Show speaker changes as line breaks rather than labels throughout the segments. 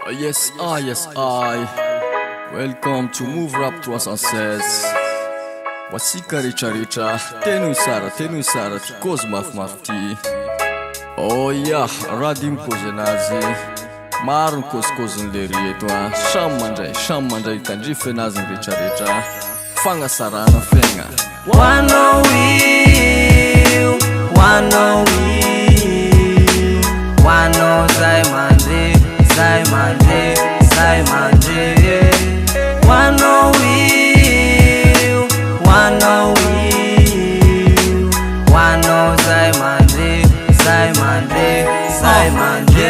Yes, I. Welcome to Move Rap 316. Wasika richa tenu sara ti kozy mafimafy ty. Oh yeah, radio mikozy anazy. Maro ny kozikozin'le reto Samy mandray tandrify anazy ny retraretra. Fagnasarana fiaigna.
Wanna zay mande Wanna zay mande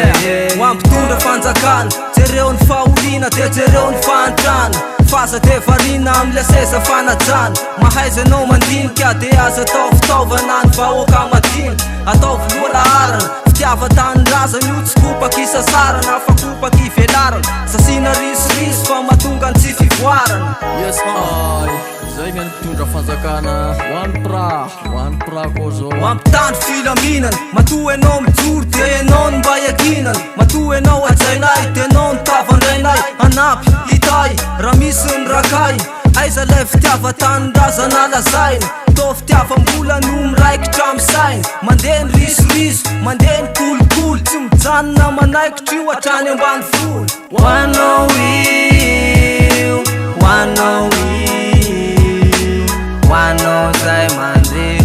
Wampitondra fanjakana jereo ny faolina de jereo ny fantrana Fasa de varina amle seza fanajana Mahaizanao mandinika de aza atao fitaovana ny vahoaka madinika Atao vola arana fitiavatany raza miotsikopaky isasarana Afakopaky velarana Sasina risy fa mahatonga ny tsy fivoarana.
Yes, I. Zay miany mpitondra fanjakana One pra koa zao
Mampitandro filaminana Matoa enao mijoro de enao ny mba iakinana Matoa enao ajainay de enao ny tavandrainay Anapy, hitay, raha misy ny rakay Aiza lay fitiavatany raza nalazaina Tô fitiavam-bola no miraikitra amisaina Mandeha ny risoriso, mandeha ny kolokolo Tsy mijanona manaikitra io hatrany ambany folo. Wanna zay mande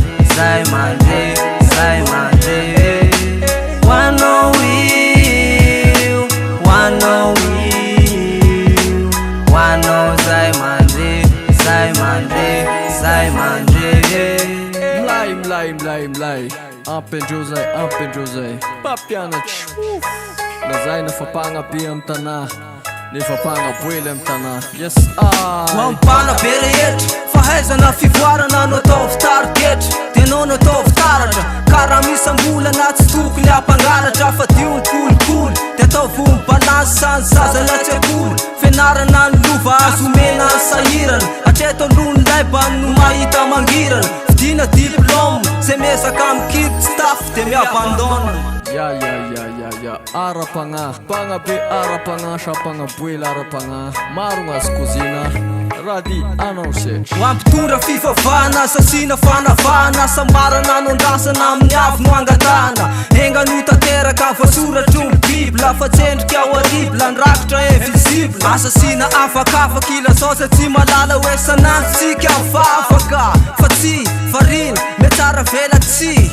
Mlay ampendreo zay Papianatry Nazay nafapagnabe amy tana Nefapagnaboely amy tana. Yes, I.
Mampana be rehetra Fahaizana fivoarana no atao fitariketra De no atao fitaratra Kara misy ambola na tsy tokony ampangalatra Fa dio ny kolokolo De atao vomy balansy sany zaza latsekoly Fianarana ny lova azo mena ny sahirana Hatreto aloha ny laibany no mahita mangirana Fidina diplôme Zay mesaka amikidy tsy tafy de miabandona.
Ya Pagnabe arapagna Sapagnaboely arapagna Maro gn'azo kozina Rady anao setry
Wampitondra fifavana Sasina fanavana Sambarana nondrasana amin'ny avy no angatana Enga no tateraka voasoratra ny bibla Fa tsendrika ao aribla ny rakitra invisible Asasina afakafaka ilasaosa tsy malala hoe sanantsika mifafaka Fa tsy varina me tsara vela tsy.